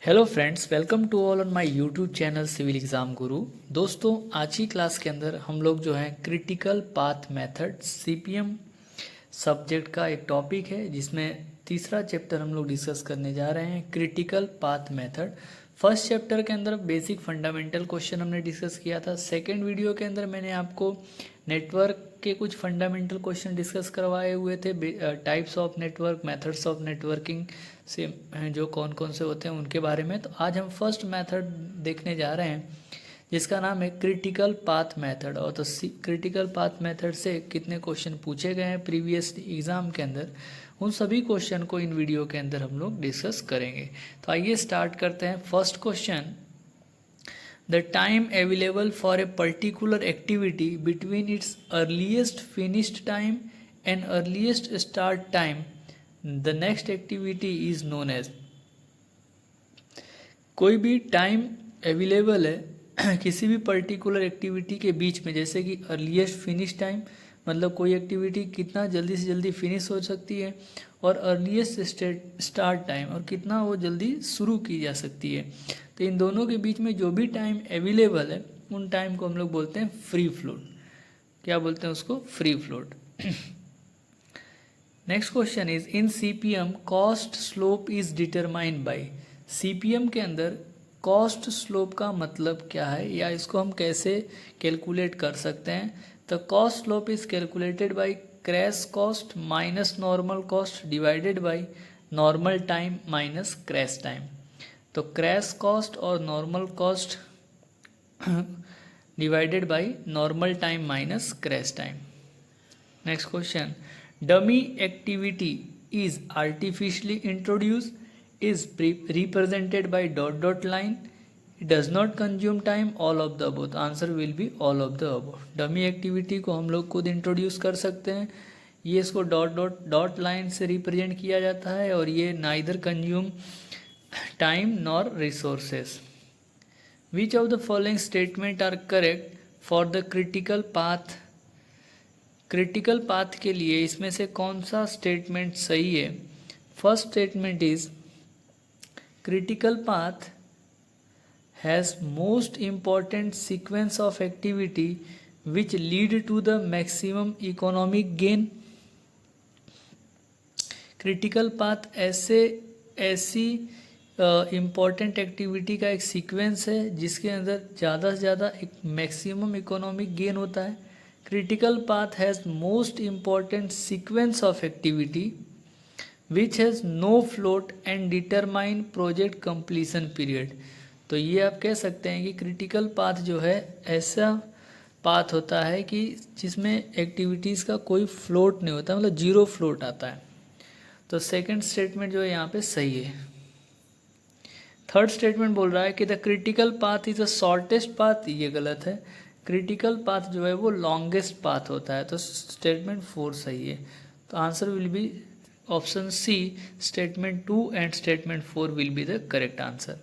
Hello friends, welcome to all on my YouTube channel Civil Exam Guru. दोस्तों, आज की class के अंदर हम लोग जो है critical path method CPM subject का एक टॉपिक है जिसमें तीसरा चैप्टर हम लोग डिस्कस करने जा रहे हैं, critical path method. First chapter के अंदर बेसिक फंडामेंटल क्वेश्चन हमने डिस्कस किया था। सेकेंड वीडियो के अंदर मैंने आपको नेटवर्क के कुछ फंडामेंटल क्वेश्चन डिस्कस करवाए हुए थे, types of network, methods of networking से जो कौन कौन से होते हैं उनके बारे में। तो आज हम फर्स्ट मेथड देखने जा रहे हैं जिसका नाम है क्रिटिकल पाथ मेथड। और तो क्रिटिकल पाथ मेथड से कितने क्वेश्चन पूछे गए हैं प्रीवियस एग्जाम के अंदर, उन सभी क्वेश्चन को इन वीडियो के अंदर हम लोग डिस्कस करेंगे। तो आइए स्टार्ट करते हैं। First question, the time available for a particular activity between its earliest finished time and earliest start time, the next activity is known as। कोई भी टाइम अवेलेबल है किसी भी पर्टिकुलर एक्टिविटी के बीच में, जैसे कि अर्लीस्ट फिनिश टाइम मतलब कोई एक्टिविटी कितना जल्दी से जल्दी फिनिश हो सकती है, और अर्लीस्ट स्टार्ट टाइम और कितना वो जल्दी शुरू की जा सकती है। तो इन दोनों के बीच में जो भी टाइम अवेलेबल है उन टाइम को हम लोग बोलते हैं फ्री फ्लोट। क्या बोलते हैं उसको? Free float. Next question is, in CPM cost slope is determined by. CPM के अंदर कॉस्ट स्लोप का मतलब क्या है, या इसको हम कैसे कैलकुलेट कर सकते हैं? तो cost slope is calculated by crash cost minus normal cost divided by normal time minus crash time. तो क्रैश कॉस्ट और normal cost divided by normal time minus crash time. Next question, dummy activity is artificially introduce is represented by dot dot line, it does not consume time, all of the above। Answer will be all of the above। Dummy activity को हम लोग खुद introduce कर सकते हैं, ये इसको dot dot dot line से रिप्रेजेंट किया जाता है, और ये neither consume time nor resources. Which of the following statement are correct for the critical path. Critical path के लिए इसमें से कौन सा स्टेटमेंट सही है? First statement is, critical path has most important sequence of activity which lead to the maximum economic gain। Critical path ऐसी important activity का एक सीक्वेंस है जिसके अंदर ज़्यादा से ज़्यादा एक मैक्सिमम इकोनॉमिक गेन होता है। Critical path has most important sequence of activity which has no float and determine project completion period. तो ये आप कह सकते हैं कि क्रिटिकल पाथ जो है ऐसा पाथ होता है कि जिसमें एक्टिविटीज़ का कोई फ्लोट नहीं होता, मतलब जीरो फ्लोट आता है। तो सेकंड स्टेटमेंट जो है यहाँ पे सही है। थर्ड स्टेटमेंट बोल रहा है कि the critical path is the shortest path, ये गलत है। क्रिटिकल पाथ जो है वो लॉन्गेस्ट पाथ होता है। तो स्टेटमेंट 4 सही है। तो answer will be option C, statement 2 and statement 4 will be the correct answer.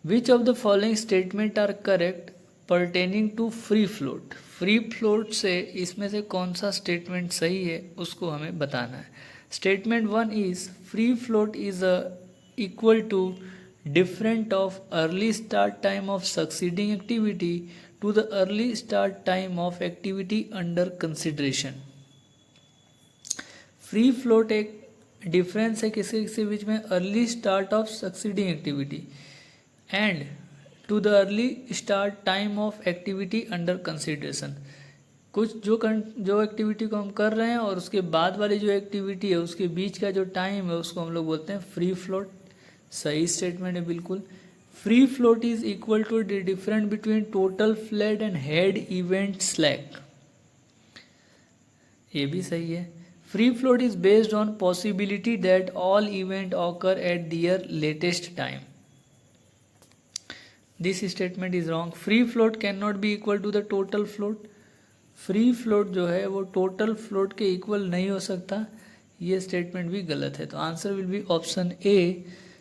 Which of the following statement are correct pertaining to free float. Free float से इसमें से कौन सा स्टेटमेंट सही है उसको हमें बताना है। Statement 1 is, free float is equal to different of early start time of succeeding activity to the early start time of activity under consideration. Free float एक डिफरेंस है किसी किसी बीच में early start of succeeding activity and to the early start time of activity under consideration. कुछ जो activity को हम कर रहे हैं और उसके बाद वाली जो एक्टिविटी है उसके बीच का जो टाइम है उसको हम लोग बोलते हैं फ्री फ्लोट। सही स्टेटमेंट है बिल्कुल। Free float is equal to the difference between total flat and head event slack, ये भी सही है। Free float is based on possibility that all event occur at their latest time. This statement is wrong. Free float cannot be equal to the total float. Free float जो है वो total float के equal नहीं हो सकता, ये statement भी गलत है। तो answer will be option A,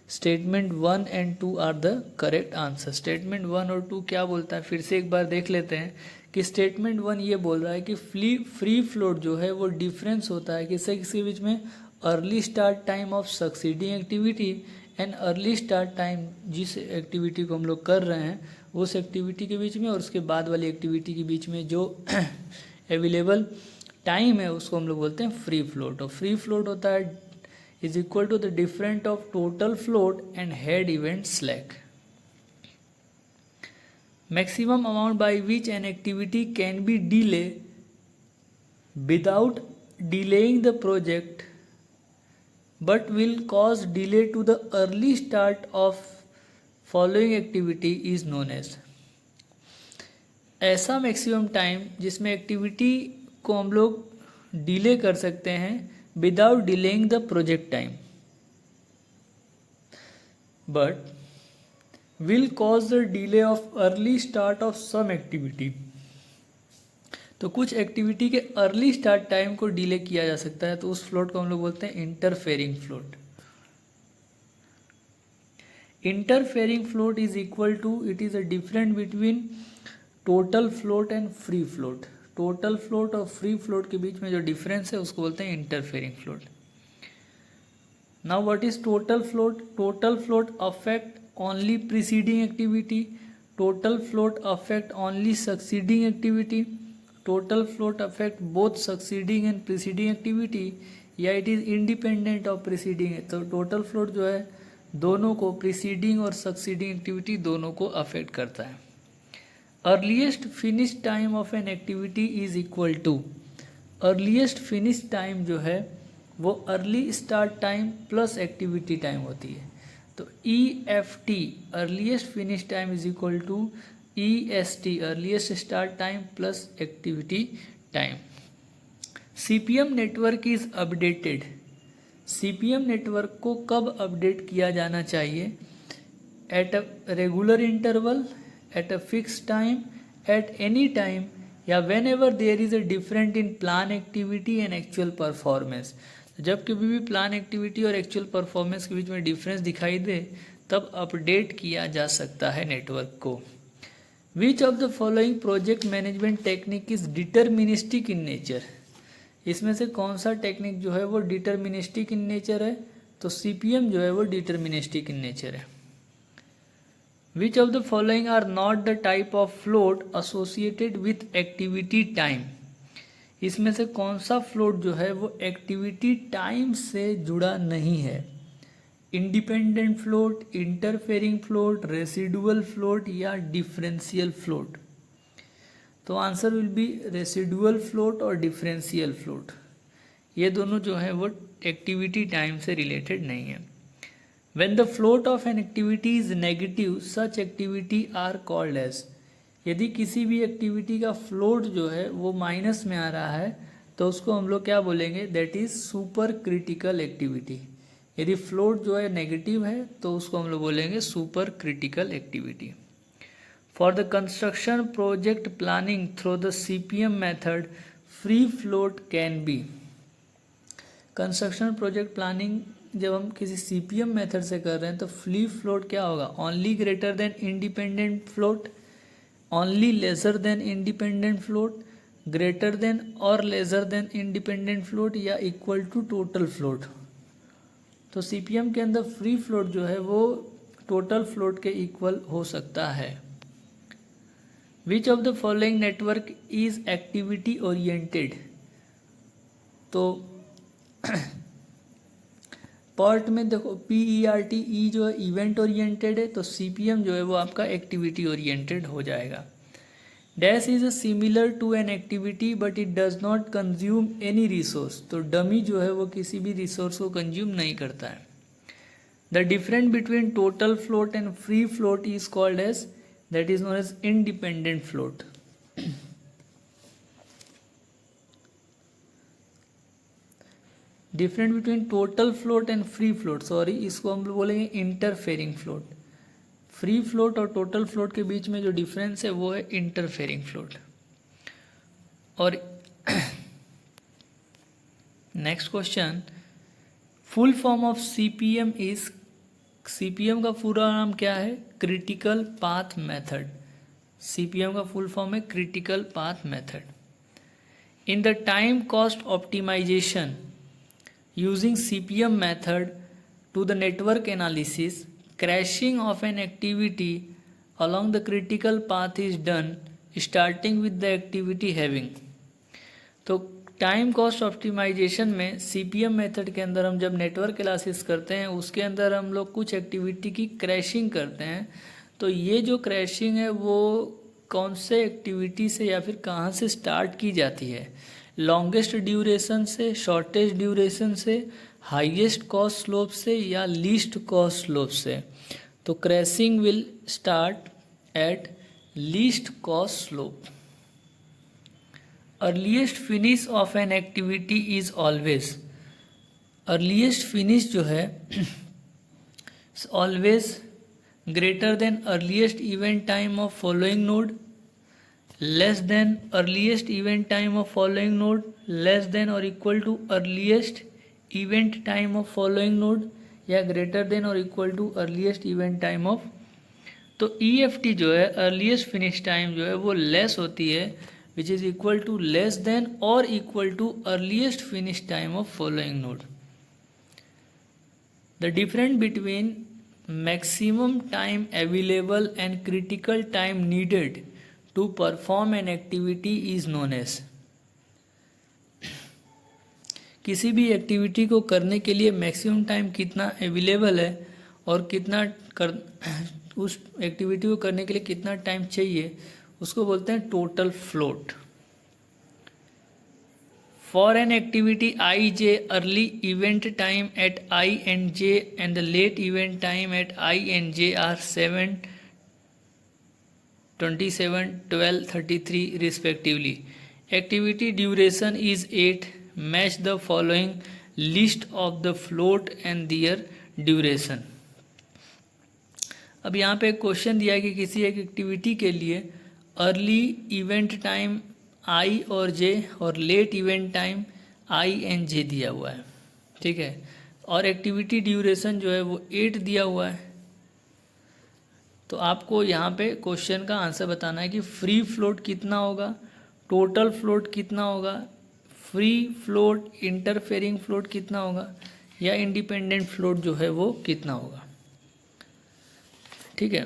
statement 1 and 2 are the correct answer। statement 1 और 2 क्या बोलता है फिर से एक बार देख लेते हैं कि स्टेटमेंट 1 ये बोल रहा है कि फ्री फ्लोट जो है वो डिफरेंस होता है किसी किसी बीच में early start time of succeeding activity and early start time, जिस एक्टिविटी को हम लोग कर रहे हैं उस एक्टिविटी के बीच में और उसके बाद वाली एक्टिविटी के बीच में जो अवेलेबल टाइम है उसको हम लोग बोलते हैं फ्री फ्लोट। और फ्री फ्लोट होता है is equal to the different of total float and head event slack. Maximum amount by which an activity can be delay without delaying the project but will cause delay to the early start of following activity is known as। ऐसा maximum time जिसमें activity को हम लोग delay कर सकते हैं without delaying the project time but will cause the delay of early start of some activity. तो कुछ एक्टिविटी के अर्ली स्टार्ट टाइम को डिले किया जा सकता है, तो उस फ्लोट को हम लोग बोलते हैं interfering float. Interfering float is equal to, it is a different between total float and free float. Total float और फ्री फ्लोट के बीच में जो डिफरेंस है उसको बोलते हैं interfering float. Now what is total float? Total float affect only preceding activity, total float affect only succeeding activity, total float affect both succeeding and preceding activity, या it is independent of preceding. तो total float जो है दोनों को, preceding और succeeding activity दोनों को affect करता है। Earliest finish time of an activity is equal to, earliest finish time जो है वो early start time plus activity time होती है। तो EFT earliest finish time is equal to EST earliest start time plus activity time. CPM network is updated, CPM network को कब update किया जाना चाहिए? At a regular interval, at a fix time, at any time, या whenever there is a different in plan activity and actual performance. जब कभी भी plan activity और एक्चुअल परफॉर्मेंस के बीच में डिफरेंस दिखाई दे तब अपडेट किया जा सकता है नेटवर्क को। विच of the following project management technique is deterministic in nature? इसमें से कौन सा टेक्निक जो है वो डिटर्मिनिस्टिक इन नेचर है? तो CPM जो है वो डिटर्मिनिस्टिक इन नेचर है। Which of the following are not the type of float associated with activity time? इसमें से कौन सा फ्लोट जो है वो एक्टिविटी टाइम से जुड़ा नहीं है? Independent float, interfering float, residual float या डिफरेंशियल फ्लोट? तो answer will B residual float और डिफरेंशियल फ्लोट। ये दोनों जो है वो एक्टिविटी टाइम से रिलेटेड नहीं है। When the float of an activity is negative such activity are called as. यदि किसी भी एक्टिविटी का फ्लोट जो है वो माइनस में आ रहा है तो उसको हम लोग क्या बोलेंगे? That is super critical activity. यदि फ्लोट जो है नेगेटिव है तो उसको हम लोग बोलेंगे super critical activity. For the construction project planning through the CPM method free float can be. Construction project planning जब हम किसी CPM मेथड से कर रहे हैं तो फ्री फ्लोट क्या होगा? Only greater than independent float, only lesser than independent float, greater than और लेसर देन इंडिपेंडेंट फ्लोट, या इक्वल टू टोटल फ्लोट। तो CPM के अंदर फ्री फ्लोट जो है वो टोटल फ्लोट के इक्वल हो सकता है। Which of the following network is activity oriented? तो पार्ट में देखो PERT जो है इवेंट ओरिएंटेड है, तो CPM जो है वो आपका एक्टिविटी ओरिएंटेड हो जाएगा। Dash is similar to an activity but it does not consume any resource. तो डमी जो है वो किसी भी रिसोर्स को कंज्यूम नहीं करता है। The difference between total float and free float is called as, that is known as independent float. Different between total float and free float, sorry इसको हम लोग बोलेंगे इंटरफेयरिंग फ्लोट। फ्री फ्लोट और total float के बीच में जो difference है वो है इंटरफेयरिंग फ्लोट। और next question, full form of CPM is, CPM का पूरा नाम क्या है? Critical path method. CPM का फुल फॉर्म है critical path method. In the time cost optimization using CPM method to the network analysis, crashing of an activity along the critical path is done starting with the activity having। तो time cost optimisation में CPM method के अंदर हम जब network analysis करते हैं उसके अंदर हम लोग कुछ एक्टिविटी की क्रैशिंग करते हैं। तो ये जो क्रैशिंग है वो कौन से एक्टिविटी से या फिर कहाँ से स्टार्ट की जाती है, लॉन्गेस्ट ड्यूरेशन से, शॉर्टेस्ट ड्यूरेशन से, हाईएस्ट कॉस्ट स्लोप से या लीस्ट कॉस्ट स्लोप से। तो crashing will start at least cost slope. Earliest finish of an activity is always, earliest finish जो है always greater than earliest event time of following node, less than earliest event time of following node, less than और equal to earliest event time of following node, या greater than और equal to earliest event time of. तो EFT जो है earliest finish time जो है वो less होती है, which is equal to less than और equal to earliest finish time of following node. The difference between maximum time available and critical time needed to perform an activity is known as. किसी भी activity को करने के लिए maximum time कितना available है और कितना उस एक्टिविटी को करने के लिए कितना टाइम चाहिए उसको बोलते हैं total float. For an activity I/J early event time at I and J and the late event time at I and J are 7, 27, 12, 33 respectively. Activity duration is 8. Match the following list of the float and their duration. अब यहाँ पे एक question दिया है कि किसी एक activity के लिए अर्ली इवेंट टाइम I और J और late event time I and J दिया हुआ है, ठीक है, और एक्टिविटी ड्यूरेशन जो है वो 8 दिया हुआ है। तो आपको यहाँ पे क्वेश्चन का आंसर बताना है कि फ्री फ्लोट कितना होगा, टोटल फ्लोट कितना होगा, फ्री फ्लोट इंटरफेरिंग फ्लोट कितना होगा, या इंडिपेंडेंट फ्लोट जो है वो कितना होगा। ठीक है,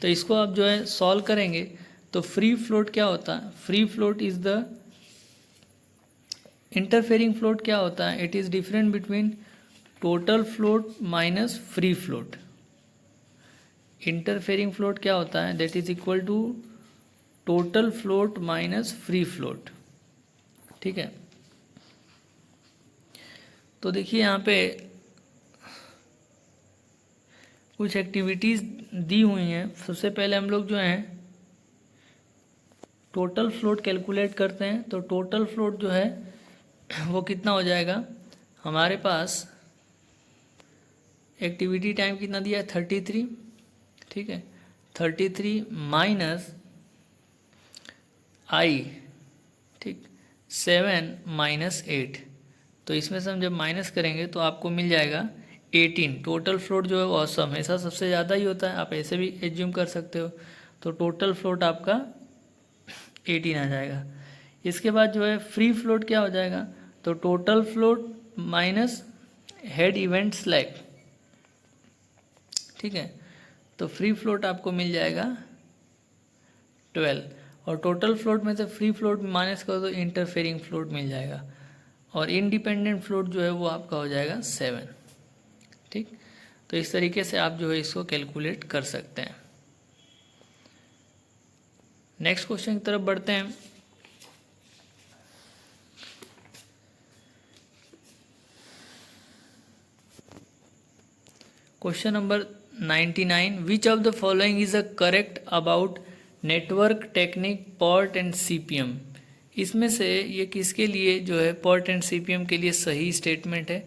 तो इसको आप जो है सॉल्व करेंगे तो फ्री फ्लोट क्या होता है, free float is the interfering float क्या होता है, it is different between total float minus free float. Interfering float क्या होता है, that is equal to total float minus free float. ठीक है, तो देखिए यहाँ पे कुछ एक्टिविटीज़ दी हुई हैं। सबसे पहले हम लोग जो हैं टोटल फ्लोट कैलकुलेट करते हैं। तो टोटल फ्लोट जो है वो कितना हो जाएगा, हमारे पास एक्टिविटी टाइम कितना दिया है 33, ठीक है, 33 माइनस आई, ठीक, 7 माइनस 8। तो इसमें से हम जब माइनस करेंगे तो आपको मिल जाएगा 18। टोटल फ्लोट जो है वो हमेशा सबसे ज़्यादा ही होता है, आप ऐसे भी एज्यूम कर सकते हो। तो टोटल फ्लोट आपका 18 आ जाएगा। इसके बाद जो है फ्री फ्लोट क्या हो जाएगा, तो total float minus head event slag, ठीक है, तो फ्री फ्लोट आपको मिल जाएगा 12, और टोटल फ्लोट में से फ्री फ्लोट माइनस करो तो इंटरफेरिंग फ्लोट मिल जाएगा, और इंडिपेंडेंट फ्लोट जो है वो आपका हो जाएगा 7। ठीक, तो इस तरीके से आप जो है इसको कैलकुलेट कर सकते हैं। नेक्स्ट क्वेश्चन की तरफ बढ़ते हैं। Question number 99, which of the following is a correct about network technique PERT and CPM। इसमें से ये किसके लिए जो है PERT एंड CPM के लिए सही स्टेटमेंट है।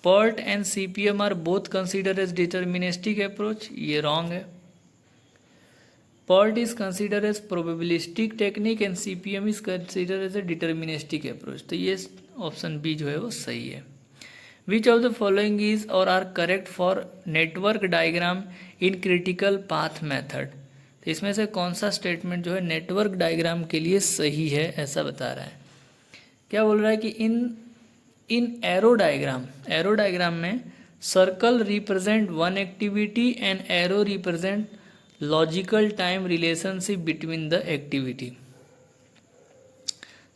PERT and CPM are both consider as deterministic approach, ये रॉन्ग है। PERT is considered as probabilistic technique and CPM is considered as a deterministic approach। तो ये ऑप्शन बी जो है वो सही है। Which of the following is or are correct for network diagram in critical path method। तो इसमें से कौन सा स्टेटमेंट जो है नेटवर्क डायग्राम के लिए सही है, ऐसा बता रहा है। क्या बोल रहा है कि इन एरो डायग्राम में circle represent one activity and arrow represent logical time relationship between the activity.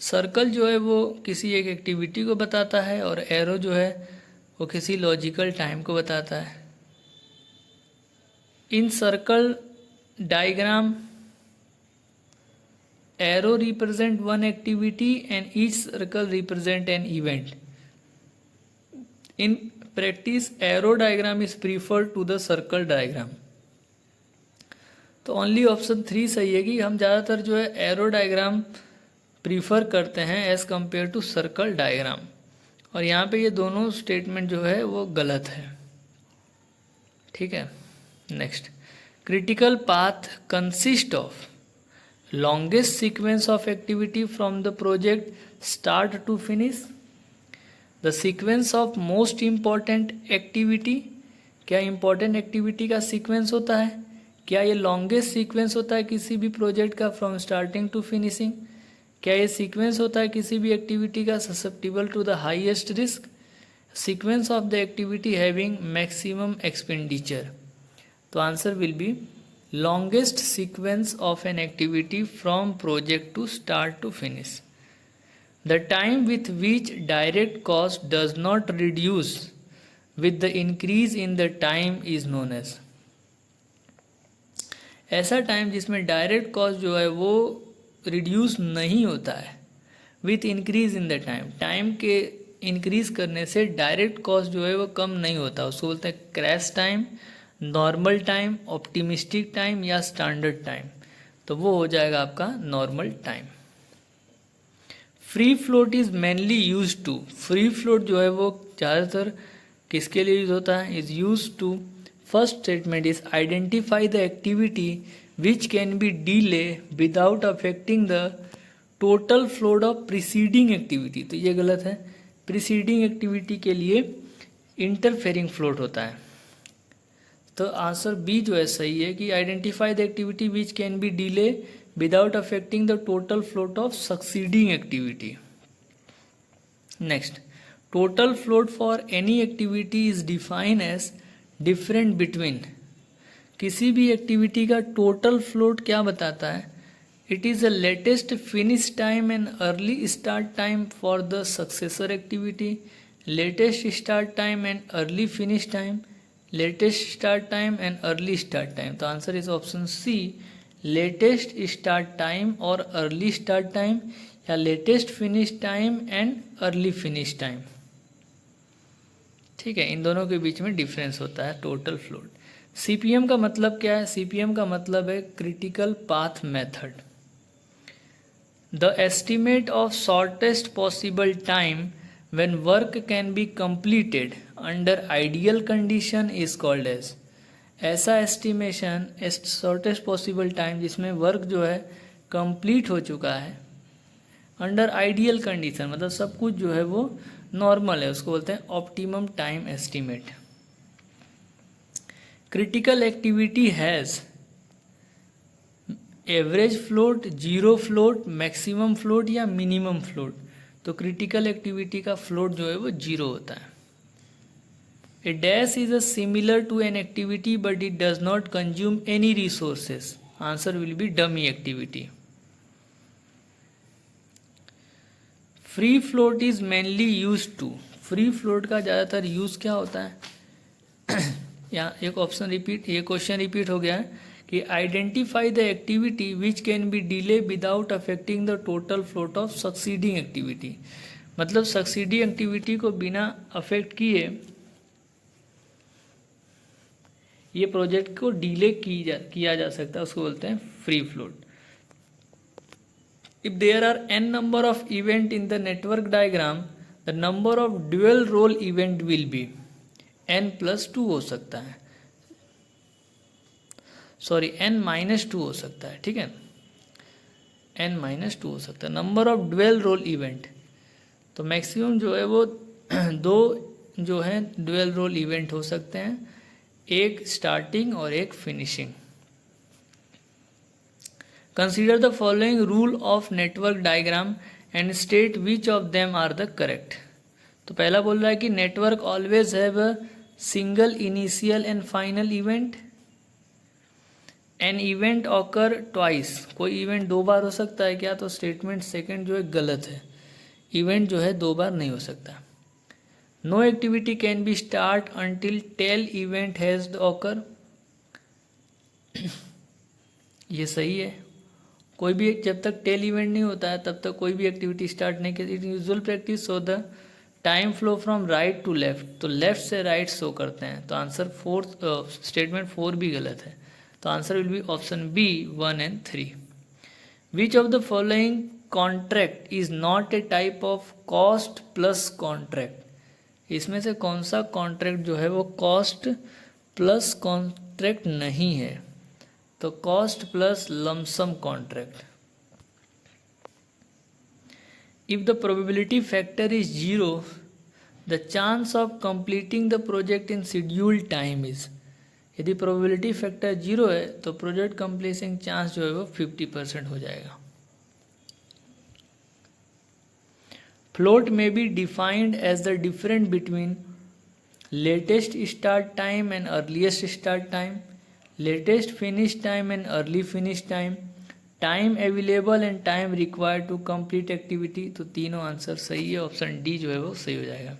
Circle जो है वो किसी एक एक्टिविटी को बताता है और एरो जो है वो किसी लॉजिकल टाइम को बताता है। In circle diagram arrow represent one activity and each circle represent an event. In practice arrow diagram is preferred to the circle diagram. तो ओनली ऑप्शन 3 सही है कि हम ज़्यादातर जो है एरो डायग्राम प्रीफर करते हैं as compare to circle diagram, और यहाँ पे ये दोनों स्टेटमेंट जो है वो गलत है। ठीक है, next, critical path consist of longest sequence of activity from the project start to finish, the sequence of most important activity, क्या important activity का sequence होता है, क्या ये longest sequence होता है किसी भी project का from starting to finishing, क्या ये sequence होता है किसी भी activity का susceptible to the highest risk, sequence of the activity having maximum expenditure। तो answer will be longest sequence of an activity from project to start to finish. The time with which direct cost does not reduce with the increase in the time is known as। ऐसा time जिसमें direct cost जो है वो reduce नहीं होता है with increase in the time, time के increase करने से डायरेक्ट कॉस्ट जो है वो कम नहीं होता, उसको बोलते हैं crash time, normal time, optimistic time या स्टैंडर्ड टाइम। तो वो हो जाएगा आपका normal time. Free float is mainly use to, free float जो है वो ज़्यादातर किसके लिए यूज होता है, is use to, first statement is identify the activity which can be delay without affecting the total float of preceding activity. तो ये गलत है, प्रीसीडिंग एक्टिविटी के लिए इंटरफेयरिंग फ्लोट होता है। तो आंसर बी जो है सही है कि identify the activity which can be delay without affecting the total float of succeeding activity. Next, total float for any activity is define as different between, किसी भी एक्टिविटी का टोटल फ्लोट क्या बताता है, it is the latest finish time and early start time for the successor activity, latest start time and early finish time, latest start time and early start time. तो answer is option C, latest start time और early start time, या latest finish time and early finish time. ठीक है, इन दोनों के बीच में difference होता है टोटल फ्लोट। सीपीएम का मतलब क्या है, सीपीएम का मतलब है critical path method. The estimate of shortest possible time when work can be completed under ideal condition is called as, ऐसा एस्टिमेशन शॉर्टेस्ट पॉसिबल टाइम जिसमें वर्क जो है कंप्लीट हो चुका है अंडर आइडियल कंडीशन, मतलब सब कुछ जो है वो नॉर्मल है, उसको बोलते हैं optimum time estimate. Critical activity has average float, zero float, maximum float या मिनिमम फ्लोट। तो क्रिटिकल एक्टिविटी का फ्लोट जो है वो जीरो होता है। A dash is a similar to an activity but it does not consume any resources, answer will be dummy activity. Free float is mainly use to, free float का ज़्यादातर use क्या होता है यहाँ एक ऑप्शन रिपीट, ये question repeat हो गया है कि identify the activity which can be delay without affecting the total float of succeeding activity, मतलब सक्सीडिंग एक्टिविटी को बिना अफेक्ट किए ये प्रोजेक्ट को डिले किया जा सकता है, उसको बोलते हैं free float. If there are n number of event in the network diagram the number of dual role event will be n+2 हो सकता है, सॉरी n-2 हो सकता है। ठीक है, n-2 हो सकता है। Number of dual role event, तो मैक्सिमम जो है वो 2 जो है ड्यूअल रोल इवेंट हो सकते हैं, एक स्टार्टिंग और एक finishing. Consider the following rule of network diagram and state which of them are the correct. तो पहला बोल रहा है कि network always have single initial and final event, an event occur twice, कोई इवेंट दो बार हो सकता है क्या? तो स्टेटमेंट सेकंड जो है गलत है, इवेंट जो है दो बार नहीं हो सकता। No activity can be start until tail event has occur, ये सही है। कोई भी जब तक टेल इवेंट नहीं होता है तब तक कोई भी एक्टिविटी स्टार्ट नहीं करती। Usual practice so the time flow from right to left, तो लेफ्ट से राइट शो करते हैं, तो आंसर फोर्थ स्टेटमेंट 4 भी गलत है, तो answer will be option B 1 and 3। Which of the following contract is not a type of cost plus contract, इसमें से कौन सा कॉन्ट्रैक्ट जो है वो कॉस्ट प्लस कॉन्ट्रैक्ट नहीं है? तो cost plus lump sum contract. If the probability factor is 0, the chance of completing the project in scheduled time is, यदि प्रोबेबिलिटी फैक्टर 0 है तो प्रोजेक्ट कंप्लीशन चांस जो है वो 50% हो जाएगा। Float may be defined as the difference between latest start time and earliest start time, latest finish time and early finish time, time available and time required to complete activity, तो तीनों answer सही है, option D जो है वो सही हो जाएगा।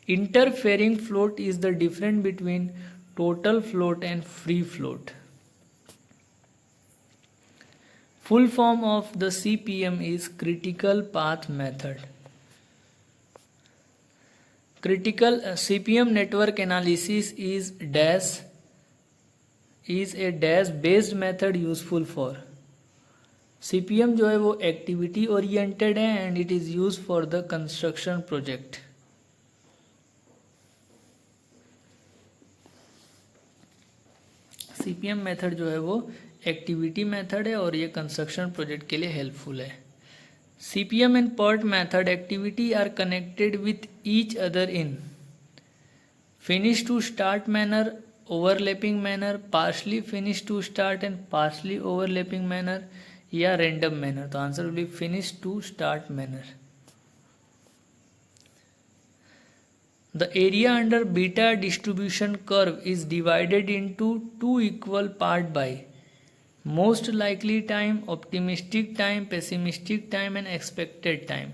Interfering float is the difference between total float and free float. Full form of the CPM is critical path method. Critical CPM network analysis is dash is a dash based method useful for. CPM जो है वो activity oriented है and it is use for the construction project. CPM method जो है वो activity method है और ये कंस्ट्रक्शन प्रोजेक्ट के लिए हेल्पफुल है। CPM and PERT method activity are connected with each other in finish to start manner, overlapping manner, partially finish to start and partially overlapping manner या random manner, तो answer will be finish to start manner। The area under beta distribution curve is divided into two equal part by most likely time, optimistic time, pessimistic time and expected time,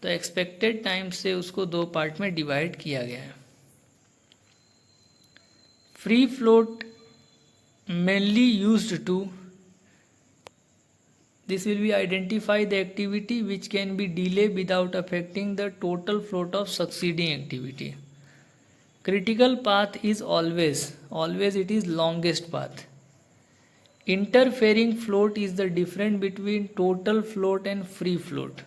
तो expected time से उसको दो part में divide किया गया है। Free float mainly used to, this will be identify the activity which can be delay without affecting the total float of succeeding activity. Critical path is always it is longest path. Interfering float is the difference between total float and free float.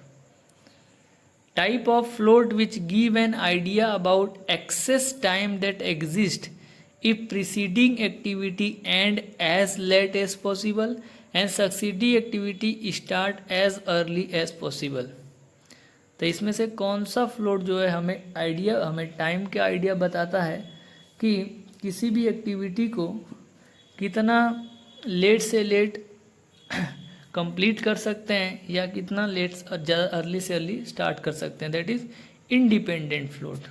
Type of float which give an idea about excess time that exists if preceding activity end as late as possible and succeeding activity start as early as possible। तो इसमें से कौन सा float जो है हमें time का idea बताता है कि किसी भी एक्टिविटी को कितना लेट से लेट कंप्लीट कर सकते हैं या कितना लेट ज़्यादा अर्ली से अर्ली स्टार्ट कर सकते हैं, that is independent float.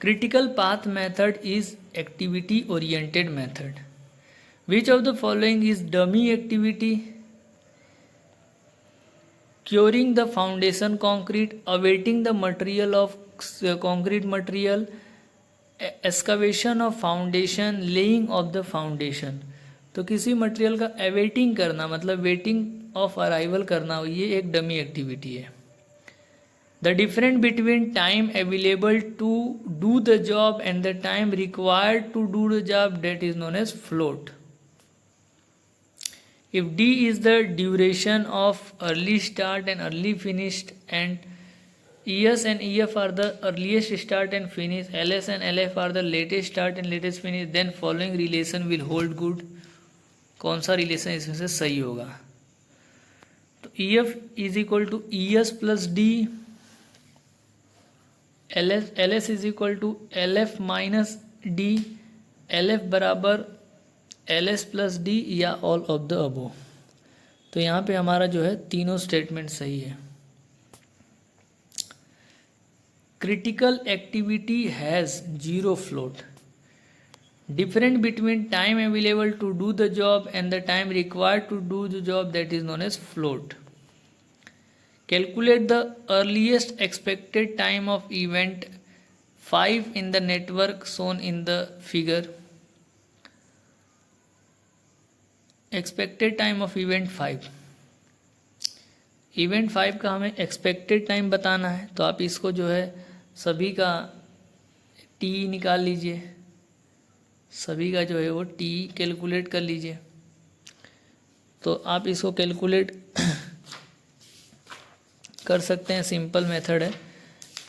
Critical path method is activity oriented method. Which of the following is dummy activity? Curing the foundation concrete, awaiting the material of concrete material, excavation of foundation, laying of the foundation. तो किसी material का awaiting करना मतलब waiting of arrival करना, ये एक dummy activity है। The difference between time available to do the job and the time required to do the job, that is known as float. If D is the duration of early start and early finished and ES and EF are the earliest start and finish, LS and LF are the latest start and latest finish, then following relation will hold good। कौन सा relation इसमें से सही होगा? तो EF is equal to ES plus D, LS is equal to LF minus D, LF बराबर LS plus D या all of the above. तो यहाँ पे हमारा जो है तीनों स्टेटमेंट सही है। critical activity has zero float. Difference between time available to do the job and the time required to do the job, that is known as float. Calculate the earliest expected time of event 5 in the network shown in the figure. Expected time of event 5, event 5 का हमें expected time बताना है, तो आप इसको जो है सभी का टी निकाल लीजिए, सभी का जो है वो टी कैलकुलेट कर लीजिए। तो आप इसको कैलकुलेट कर सकते हैं, सिंपल मेथड है।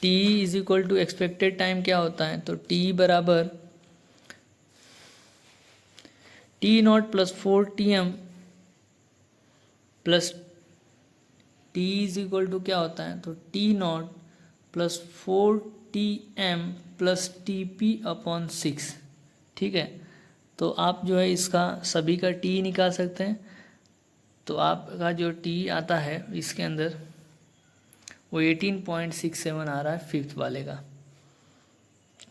T is equal to expected time क्या होता है, तो टी बराबर T not plus 4 plus T is equal to क्या होता है, तो T not plus 4 plus TP/6। ठीक है, तो आप जो है इसका सभी का टी निकाल सकते हैं। तो आपका जो टी आता है इसके अंदर वो 18.67 आ रहा है फिफ्थ वाले का।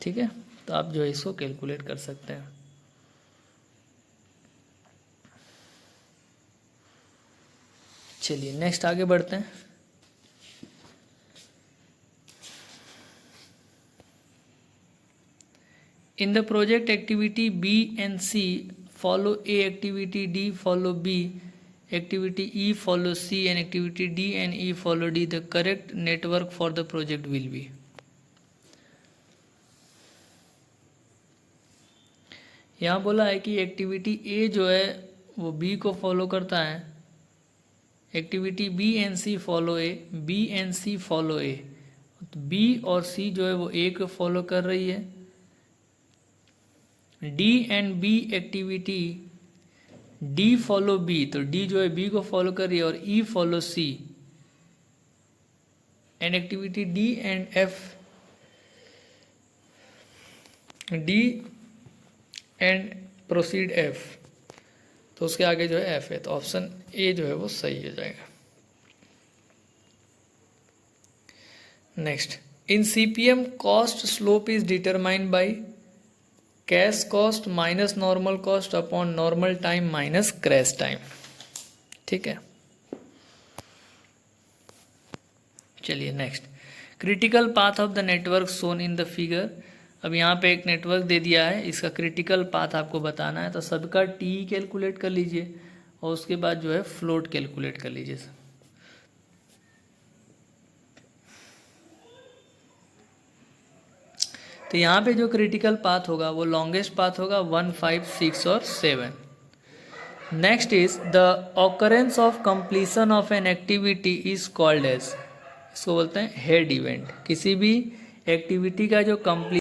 ठीक है, तो आप जो है इसको कैलकुलेट कर सकते हैं। चलिए नेक्स्ट आगे बढ़ते हैं। In the project activity B and C follow A activity, D follow B activity, E follow C and activity D and E follow D. The correct network for the project will be. यहाँ बोला है कि activity ए जो है वो B को follow करता है, activity B and C follow A, B and C follow A. तो बी और सी जो है वो ए को फॉलो कर रही है। D and B activity, D follow B, तो डी जो है बी को फॉलो कर रही है, और E follow C. And activity D and F, D and proceed F, तो उसके आगे जो है एफ है, तो ऑप्शन ए जो है वो सही हो जाएगा। Next, in CPM cost slope is determined by cash cost minus normal cost upon normal time minus crash time. ठीक है, चलिए next, critical path of the network shown in the figure. अब यहाँ पे एक नेटवर्क दे दिया है, इसका क्रिटिकल पाथ आपको बताना है, तो सबका टी कैलकुलेट कर लीजिए और उसके बाद जो है फ्लोट कैलकुलेट कर लीजिए। तो यहाँ पे जो क्रिटिकल पाथ होगा वो लॉन्गेस्ट पाथ होगा 1, 5, 6 और 7। Next is the occurrence of completion of an activity is called as, इसको बोलते हैं हेड इवेंट। किसी भी एक्टिविटी का जो कंप्लीट